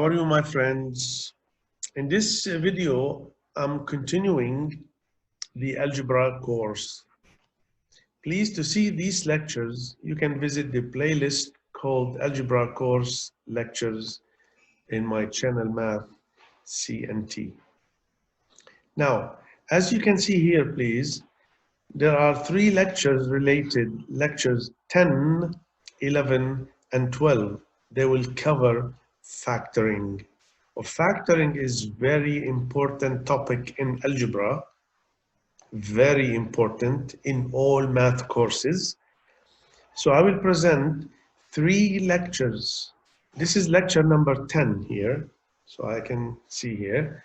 How are you, my friends? In this video, I'm continuing the algebra course. Please, to see these lectures, you can visit the playlist called Algebra Course Lectures in my channel Math CNT. Now, as you can see here, please, there are 3 lectures related, lectures 10, 11, and 12. They will cover factoring. Factoring is very important topic in algebra, very important in all math courses. So I will present 3 lectures. This is lecture number 10 here, so I can see here.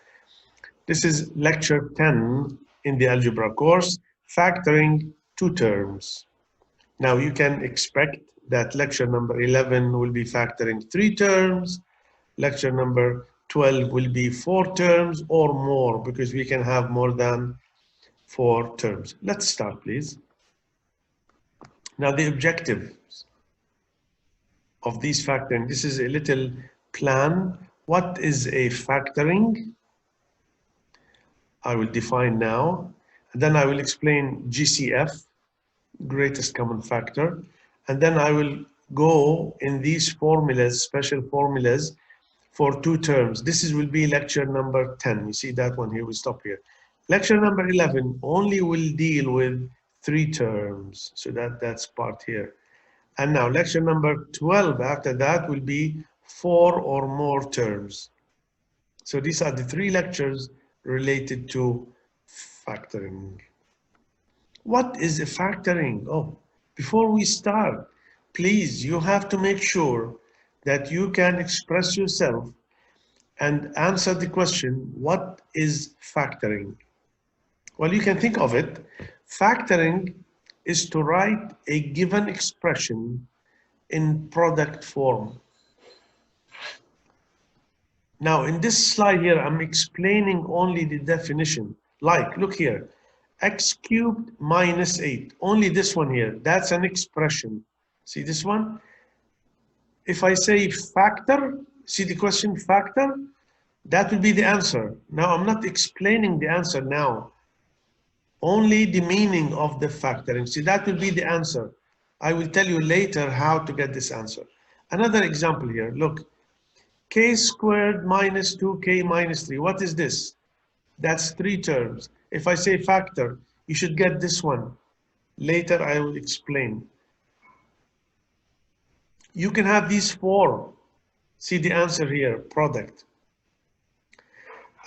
This is lecture 10 in the algebra course, factoring 2 terms. Now you can expect that lecture number 11 will be factoring 3 terms, lecture number 12 will be 4 terms or more, because we can have more than 4 terms. Let's start, please. Now the objectives of these factoring, this is a little plan. What is a factoring? I will define now, and then I will explain GCF, greatest common factor, and then I will go in these formulas, special formulas, for 2 terms. This will be lecture number 10. You see that one here, we stop here. Lecture number 11 only will deal with 3 terms. So that's part here. And now lecture number 12 after that will be 4 or more terms. So these are the 3 lectures related to factoring. What is a factoring? Oh, before we start, please, you have to make sure that you can express yourself and answer the question, what is factoring? Well, you can think of it. Factoring is to write a given expression in product form. Now, in this slide here, I'm explaining only the definition. Like, look here, x cubed minus 8, only this one here, that's an expression. See this one? If I say factor, see the question factor, that will be the answer. Now, I'm not explaining the answer now, only the meaning of the factoring. See, that will be the answer. I will tell you later how to get this answer. Another example here, look, k squared minus 2k minus 3. What is this? That's 3 terms. If I say factor, you should get this one. Later, I will explain. You can have these 4. See the answer here, product.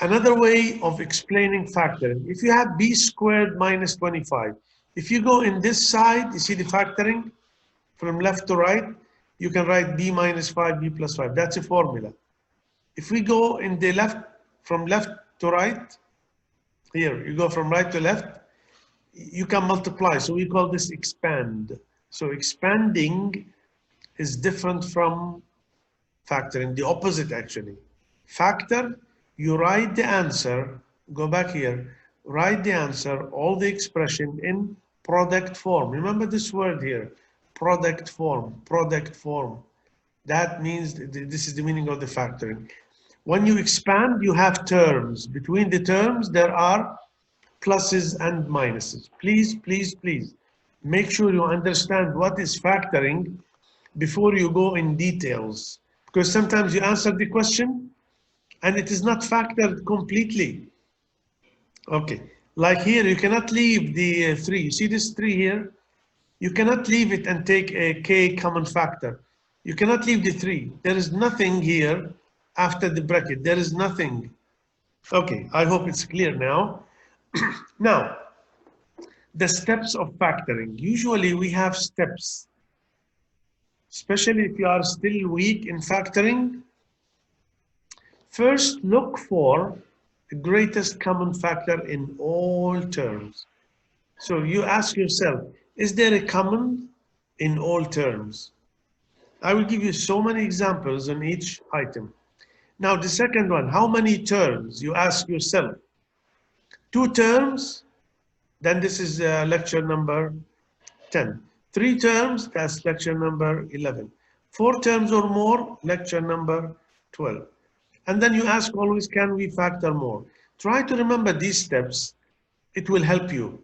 Another way of explaining factoring, if you have b squared minus 25, if you go in this side, you see the factoring from left to right, you can write b minus 5, b plus 5. That's a formula. If we go in the left, from left to right, here, you go from right to left, you can multiply. So we call this expand. So expanding is different from factoring, the opposite actually. Factor, you write the answer, go back here, write the answer, all the expression in product form. Remember this word here, product form, product form. That means this is the meaning of the factoring. When you expand, you have terms. Between the terms, there are pluses and minuses. Please, please, please, make sure you understand what is factoring before you go in details. Because sometimes you answer the question and it is not factored completely. Okay, like here, you cannot leave the 3. You see this 3 here? You cannot leave it and take a k common factor. You cannot leave the 3. There is nothing here after the bracket. There is nothing. Okay, I hope it's clear now. Now, the steps of factoring. Usually we have steps, especially if you are still weak in factoring. First, look for the greatest common factor in all terms. So you ask yourself, is there a common in all terms? I will give you so many examples on each item. Now, the second one, how many terms? You ask yourself. 2 terms, then this is lecture number 10. 3 terms, that's lecture number 11. 4 terms or more, lecture number 12. And then you ask always, can we factor more? Try to remember these steps. It will help you.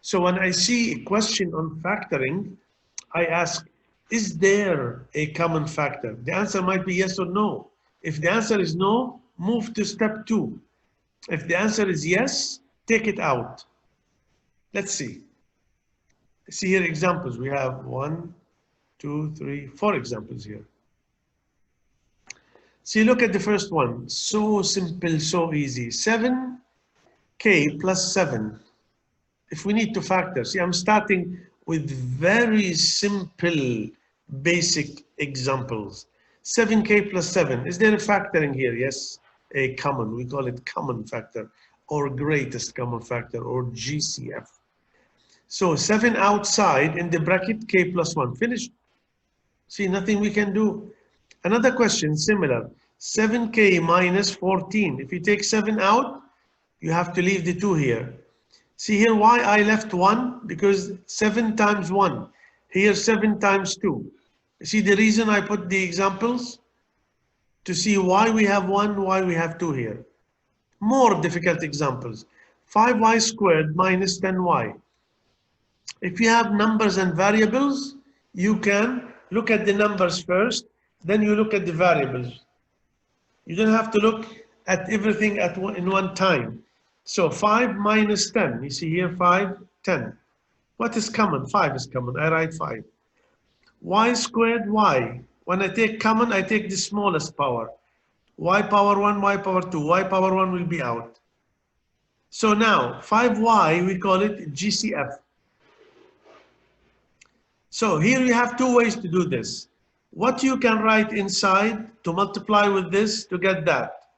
So when I see a question on factoring, I ask, is there a common factor? The answer might be yes or no. If the answer is no, move to step 2. If the answer is yes, take it out. Let's see. See here examples. We have 1, 2, 3, 4 examples here. See, look at the first one. So simple, so easy. 7k plus 7. If we need to factor, see, I'm starting with very simple, basic examples. 7k plus 7. Is there a factoring here? Yes, a common. We call it common factor or greatest common factor or GCF. So 7 outside in the bracket, k plus 1. Finished. See, nothing we can do. Another question, similar. 7k minus 14. If you take 7 out, you have to leave the 2 here. See here why I left 1? Because 7 times 1. Here 7 times 2. See the reason I put the examples? To see why we have 1, why we have 2 here. More difficult examples. 5y squared minus 10y. If you have numbers and variables, you can look at the numbers first, then you look at the variables. You don't have to look at everything in one time. So 5 minus 10, you see here 5, 10. What is common? 5 is common, I write 5. Y squared y. When I take common, I take the smallest power. Y power 1, y power 2. Y power 1 will be out. So now 5y, we call it GCF. So here you have 2 ways to do this. What you can write inside to multiply with this to get that.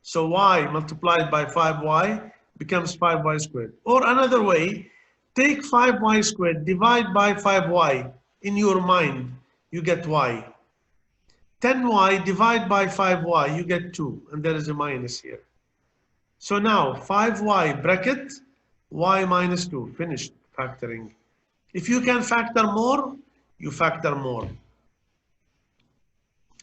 So y multiplied by 5y becomes 5y squared. Or another way, take 5y squared, divide by 5y. In your mind, you get y. 10y divide by 5y, you get 2. And there is a minus here. So now 5y bracket, y minus 2. Finished factoring. If you can factor more, you factor more.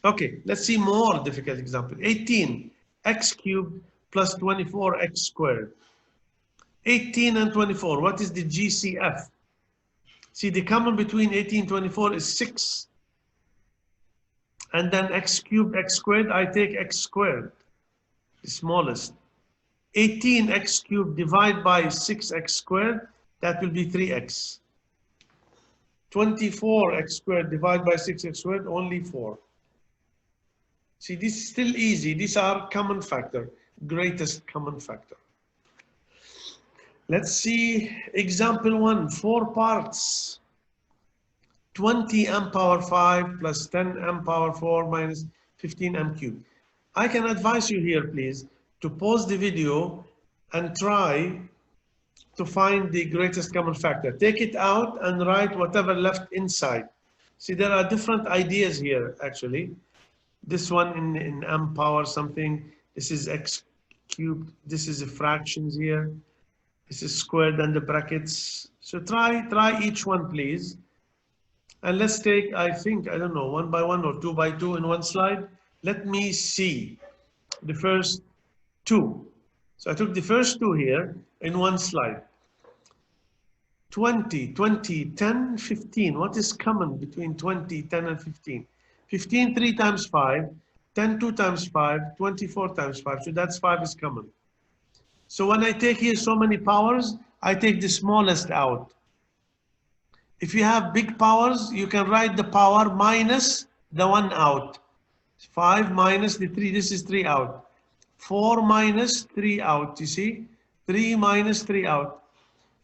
Okay, let's see more difficult example. 18, x cubed plus 24x squared. 18 and 24, what is the GCF? See, the common between 18 and 24 is 6. And then x cubed, x squared, I take x squared, the smallest. 18x cubed divided by 6x squared, that will be 3x. 24x squared divided by 6x squared, only 4. See, this is still easy. These are common factor, greatest common factor. Let's see example 1, 4 parts. 20m power 5 plus 10m power 4 minus 15m cubed. I can advise you here, please, to pause the video and try to find the greatest common factor. Take it out and write whatever left inside. See, there are different ideas here, actually. This one in m power something. This is x cubed. This is the fractions here. This is squared and the brackets. So try each one, please. And let's take, I think, I don't know, 1 by 1 or 2 by 2 in one slide. Let me see the first 2. So I took the first 2 here in one slide. 20, 20, 10, 15. What is common between 20, 10, and 15? 15 3 times 5, 10 2 times 5, 24 times 5. So that's 5 is common. So when I take here so many powers, I take the smallest out. If you have big powers, you can write the power minus the 1 out. 5 minus the 3, this is 3 out. 4 minus 3 out, you see? 3 minus 3 out.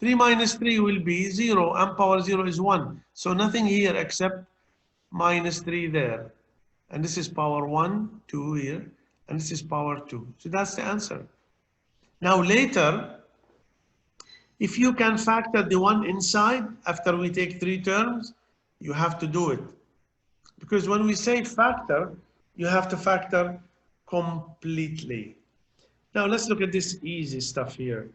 3 minus 3 will be 0, m power 0 is 1. So nothing here except minus 3 there. And this is power 1, 2 here, and this is power 2. So that's the answer. Now later, if you can factor the 1 inside after we take 3 terms, you have to do it. Because when we say factor, you have to factor completely. Now let's look at this easy stuff here.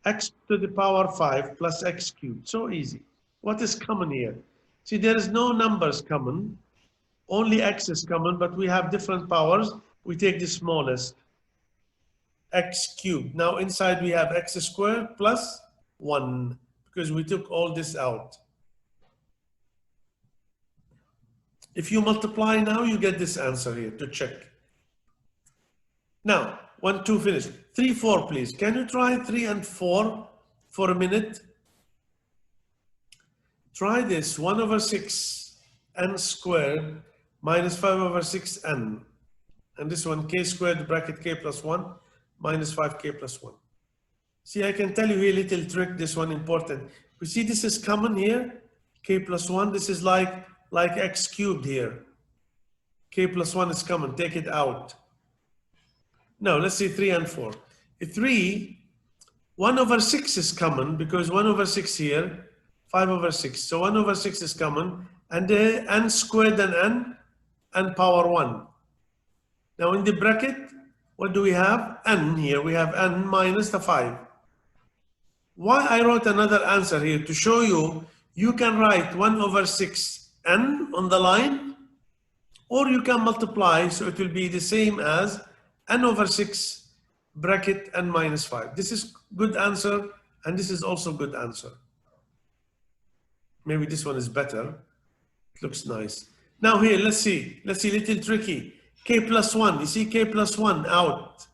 X to the power 5 plus x cubed. So easy. What is common here? See, there is no numbers common. Only x is common, but we have different powers. we take the smallest, x cubed. Now inside we have x squared plus 1 because we took all this out. If you multiply now, you get this answer here to check. Now, 1, 2, finish. 3, 4, please. Can you try 3 and 4 for a minute? Try this, 1 over 6 n squared minus 5 over 6 n. And this one, k squared bracket k plus 1 minus 5k plus 1. See, I can tell you here a little trick, this one important. You see this is common here, k plus 1. This is like x cubed here. K plus 1 is common, take it out. Now, let's see 3 and 4. 3, 1 over 6 is common because 1 over 6 here, 5 over 6. So 1 over 6 is common, and n squared and n power 1. Now in the bracket, what do we have? N here, we have n minus the 5. Why I wrote another answer here? To show you, you can write 1 over 6 n on the line, or you can multiply, so it will be the same as n over 6 bracket n minus 5. This is good answer, and this is also good answer. Maybe this one is better. It looks nice. Now here, let's see, little tricky. K plus 1, you see k plus 1 out.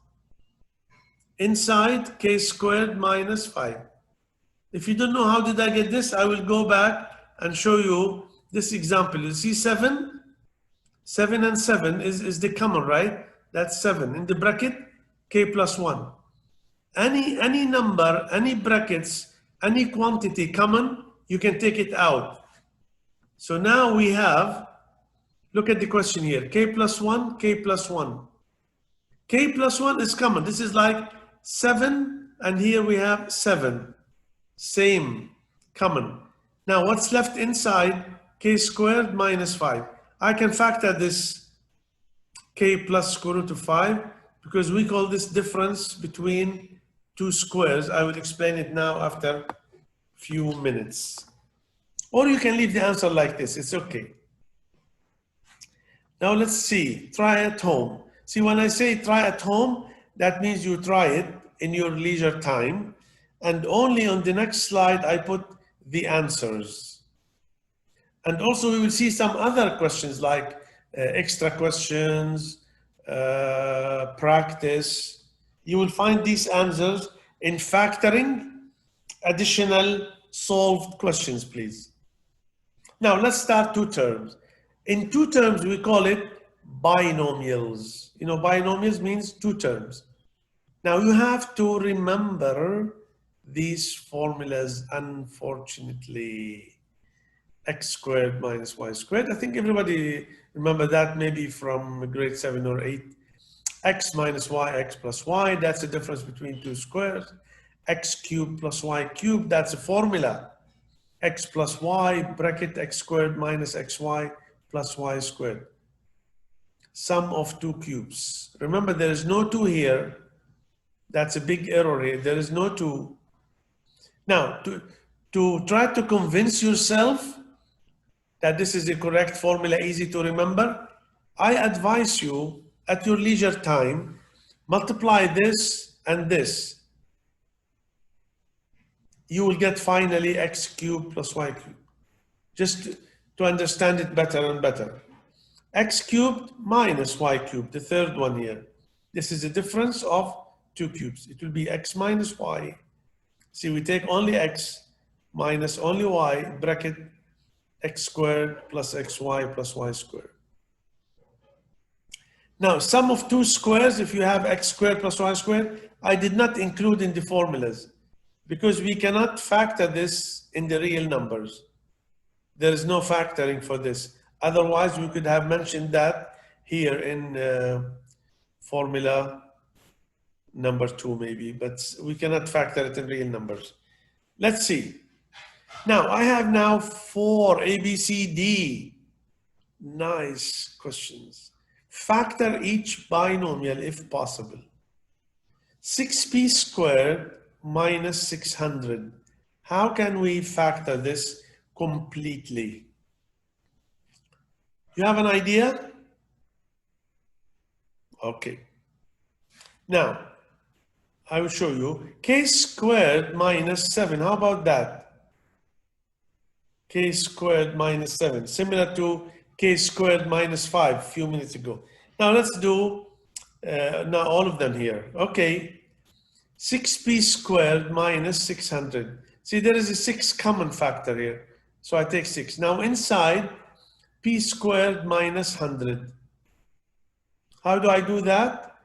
Inside, k squared minus 5. If you don't know how did I get this, I will go back and show you this example. You see 7? 7 and 7 is the common, right? That's 7. In the bracket, k plus 1. Any number, any brackets, any quantity common, you can take it out. So now we have, look at the question here, k plus 1, k plus 1. K plus 1 is common. This is like 7, and here we have 7. Same, common. Now what's left inside? K squared minus 5. I can factor this k plus square root of 5 because we call this difference between two squares. I will explain it now after a few minutes. Or you can leave the answer like this, it's okay. Now let's see, try at home. See, when I say try at home, that means you try it in your leisure time. And only on the next slide, I put the answers. And also we will see some other questions like extra questions, practice. You will find these answers in factoring additional solved questions, please. Now let's start two terms. In two terms, we call it binomials. You know, binomials means two terms. Now you have to remember these formulas, unfortunately. X squared minus y squared. I think everybody remember that maybe from grade 7 or 8. X minus y, x plus y, that's the difference between two squares. X cubed plus y cubed, that's a formula. X plus y, bracket x squared minus xy plus y squared. Sum of two cubes. Remember, there is no 2 here. That's a big error here. There is no 2. Now, to try to convince yourself that this is the correct formula, easy to remember, I advise you at your leisure time, multiply this and this. You will get finally x cubed plus y cubed. Just to understand it better and better. X cubed minus y cubed, the third one here. This is the difference of two cubes. It will be x minus y. See, we take only x minus only y, bracket x squared plus xy plus y squared. Now, sum of two squares, if you have x squared plus y squared, I did not include in the formulas because we cannot factor this in the real numbers. There is no factoring for this. Otherwise, we could have mentioned that here in formula number 2 maybe, but we cannot factor it in real numbers. Let's see. Now, I have now 4 A, B, C, D. Nice questions. Factor each binomial if possible. 6p squared minus 600. How can we factor this completely? You have an idea? Okay. Now, I will show you k squared minus 7. How about that? K squared minus 7, similar to k squared minus 5 a few minutes ago. Now let's do now all of them here. Okay, 6p squared minus 600. See, there is a 6 common factor here. So I take 6. Now inside, p squared minus 100. How do I do that?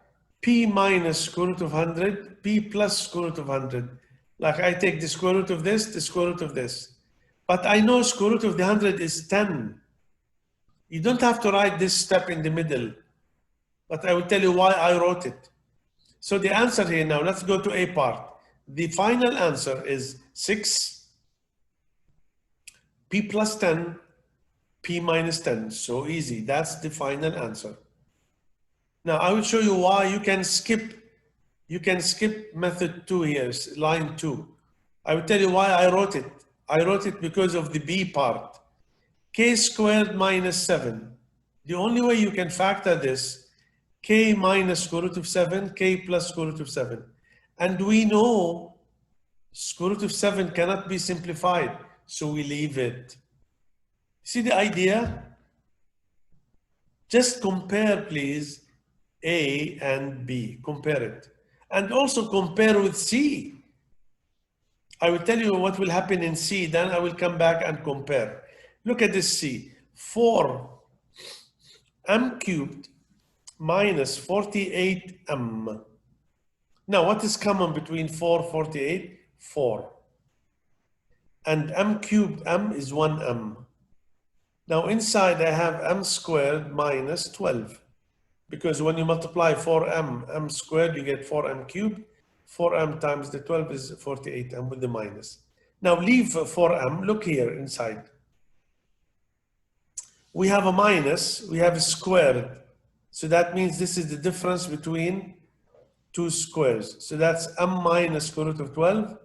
P minus square root of 100, p plus square root of 100. Like I take the square root of this, the square root of this. But I know square root of the 100 is 10. You don't have to write this step in the middle. But I will tell you why I wrote it. So the answer here now, let's go to A part. The final answer is 6, p plus 10, p minus 10. So easy. That's the final answer. Now I will show you why you can skip method 2 here, line 2. I will tell you why I wrote it. I wrote it because of the B part. K squared minus 7. The only way you can factor this, k minus square root of 7, k plus square root of 7. And we know square root of 7 cannot be simplified, so we leave it. See the idea? Just compare, please, A and B. Compare it. And also compare with C. I will tell you what will happen in C, then I will come back and compare. Look at this C. 4m cubed minus 48m. Now, what is common between 4, 48? 4. And m cubed, m is 1m. Now, inside I have m squared minus 12. Because when you multiply 4m, m squared, you get 4m cubed. 4m times the 12 is 48m with the minus. Now, leave 4m. Look here inside. We have a minus, we have a squared. So that means this is the difference between two squares. So that's m minus square root of 12,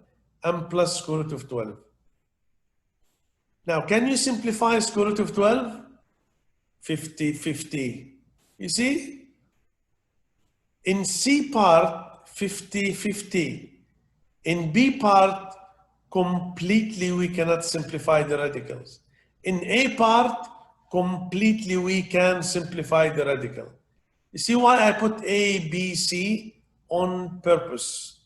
m plus square root of 12. Now, can you simplify square root of 12? 50, 50. You see? In C part, 50, 50. In B part, completely we cannot simplify the radicals. In A part, completely we can simplify the radical. You see why I put A, B, C on purpose.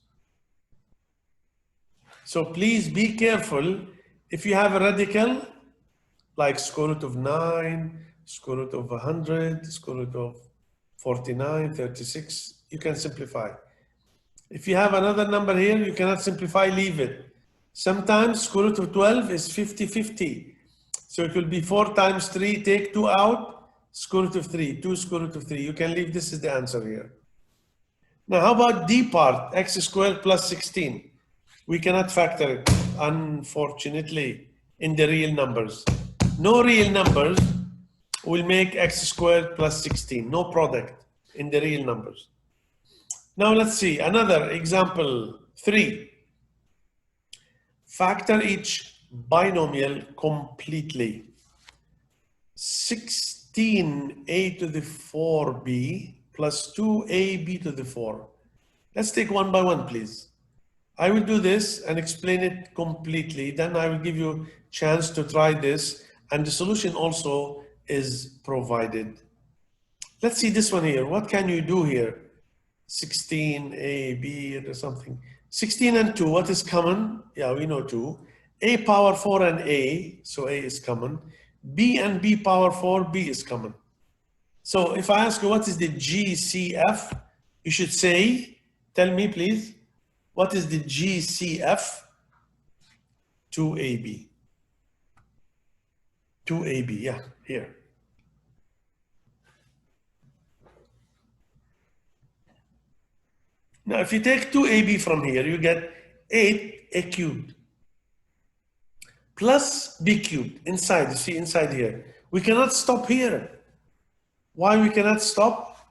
So please be careful. If you have a radical, like square root of 9, square root of 100, square root of 49, 36, you can simplify. If you have another number here, you cannot simplify, leave it. Sometimes square root of 12 is 50, 50. So it will be 4 times 3, take 2 out, square root of 3, 2 square root of 3. You can leave, this is the answer here. Now, how about D part, x squared plus 16? We cannot factor it, unfortunately, in the real numbers. No real numbers will make x squared plus 16, no product in the real numbers. Now let's see, another example 3. Factor each binomial completely. 16a to the 4b plus 2ab to the 4. Let's take one by one, please. I will do this and explain it completely. Then I will give you a chance to try this, and the solution also is provided. Let's see this one here. What can you do here? 16a, b, or something. 16 and 2, what is common? Yeah, we know 2. A power 4 and a, so a is common. B and b power 4, b is common. So if I ask you what is the GCF, you should say, tell me please, what is the GCF? 2ab. 2ab, yeah, here. Now, if you take 2ab from here, you get 8a cubed plus b cubed inside, you see inside here. We cannot stop here. Why we cannot stop?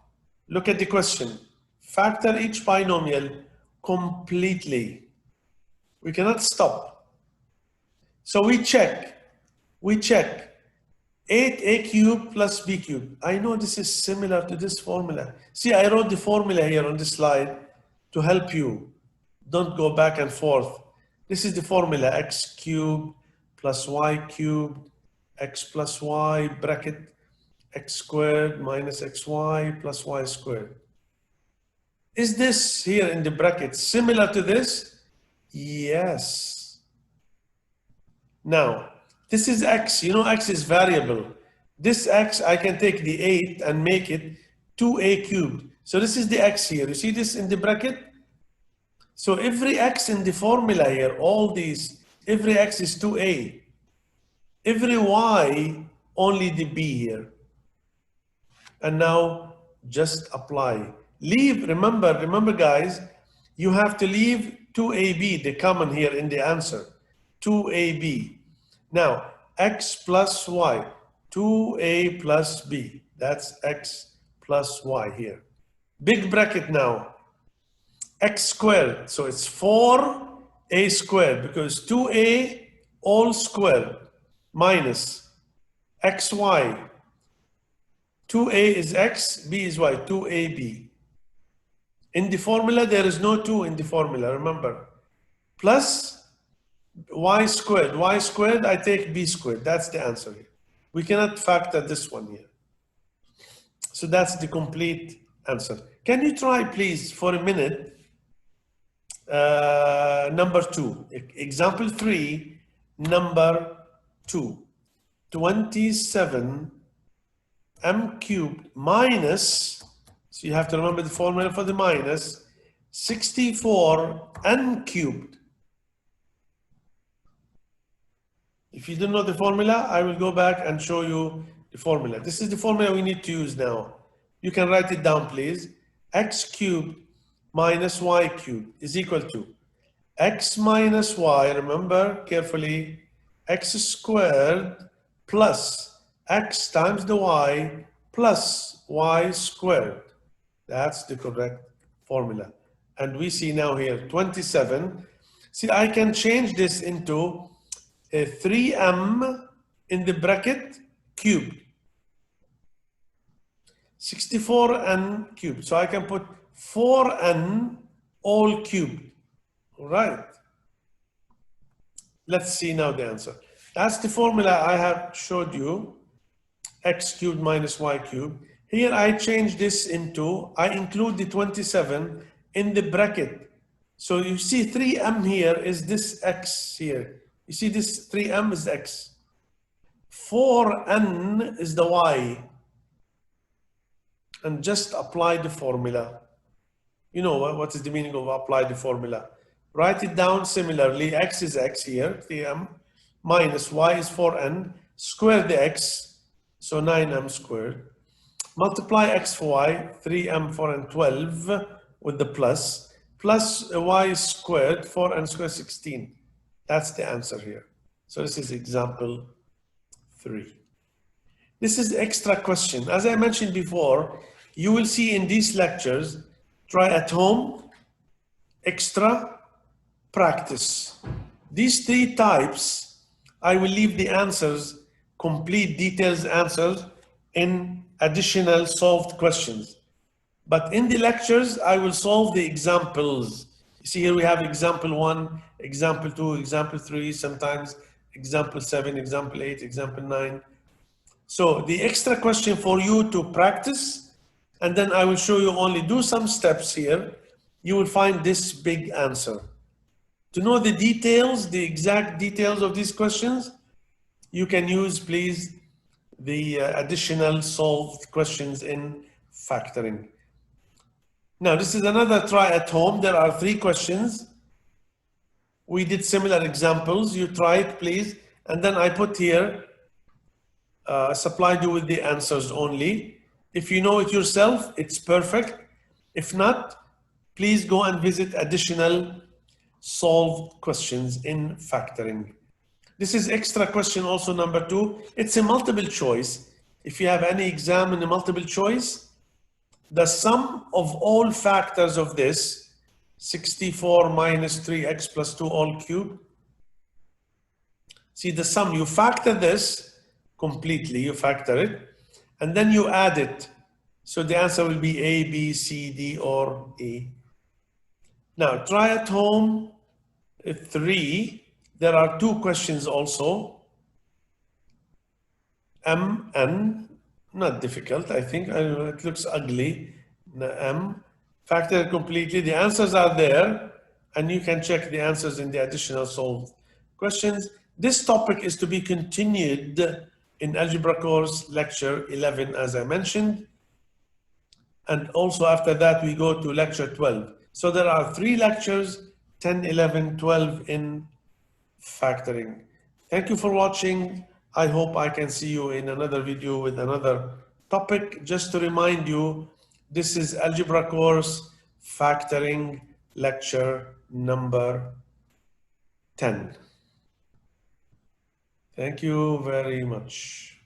Look at the question. Factor each binomial completely. We cannot stop. So we check. 8a cubed plus b cubed. I know this is similar to this formula. See, I wrote the formula here on this slide to help you. Don't go back and forth. This is the formula: x cubed plus y cubed, x plus y bracket, x squared minus xy plus y squared. Is this here in the bracket similar to this? Yes. Now, this is x. You know x is variable. This x, I can take the 8 and make it 2a cubed. So this is the x here. You see this in the bracket? So every x in the formula here, all these, every x is 2a. Every y, only the b here. And now just apply. Leave, remember guys, you have to leave 2ab, the common here in the answer. 2ab. Now, x plus y, 2a plus b. That's x plus y here. Big bracket now. X squared, so it's 4a squared because 2a all squared minus xy. 2a is x, b is y, 2ab. In the formula, there is no 2 in the formula, remember. Plus y squared, I take b squared. That's the answer here. We cannot factor this one here. So that's the complete answer. Can you try, please, for a minute, number 2. Example 3, number 2. 27 m cubed minus, so you have to remember the formula for the minus, 64 n cubed. If you don't know the formula, I will go back and show you the formula. This is the formula we need to use now. You can write it down, please. X cubed minus y cubed is equal to x minus y, remember carefully, x squared plus x times the y plus y squared. That's the correct formula. And we see now here 27. See, I can change this into a 3m in the bracket cubed. 64n cubed. So I can put 4n all cubed. All right. Let's see now the answer. That's the formula I have showed you. X cubed minus y cubed. Here I change this into, I include the 27 in the bracket. So you see 3m here is this x here. You see this 3m is x. 4n is the y. And just apply the formula. You know what is the meaning of apply the formula. Write it down similarly. X is x here, 3m, minus y is 4n. Square the x, so 9m squared. Multiply x for y, 3m, 4n, 12 with the plus. Plus y squared, 4n squared, 16. That's the answer here. So this is example 3. This is extra question. As I mentioned before, you will see in these lectures, try at home, extra, practice. These 3 types, I will leave the answers, complete details answers in additional solved questions. But in the lectures, I will solve the examples. You see here we have example 1, example 2, example 3, sometimes example 7, example 8, example 9. So the extra question for you to practice, and then I will show you only do some steps here. You will find this big answer. To know the details, the exact details of these questions, you can use, please, the additional solved questions in factoring. Now, this is another try at home. There are 3 questions. We did similar examples. You try it, please. And then I put here, supplied you with the answers only. If you know it yourself, it's perfect. If not, please go and visit additional solved questions in factoring. This is extra question also number 2. It's a multiple choice. If you have any exam in a multiple choice, the sum of all factors of this, 64 minus 3x plus 2 all cubed. See the sum, you factor this, completely, you factor it, and then you add it. So the answer will be A, B, C, D, or E. Now try at home 3. There are 2 questions also. M, N, not difficult, I think. I don't know, it looks ugly. M, factor it completely. The answers are there, and you can check the answers in the additional solved questions. This topic is to be continued in Algebra course lecture 11, as I mentioned. And also after that, we go to lecture 12. So there are 3 lectures, 10, 11, 12 in factoring. Thank you for watching. I hope I can see you in another video with another topic. Just to remind you, this is Algebra course factoring lecture number 10. Thank you very much.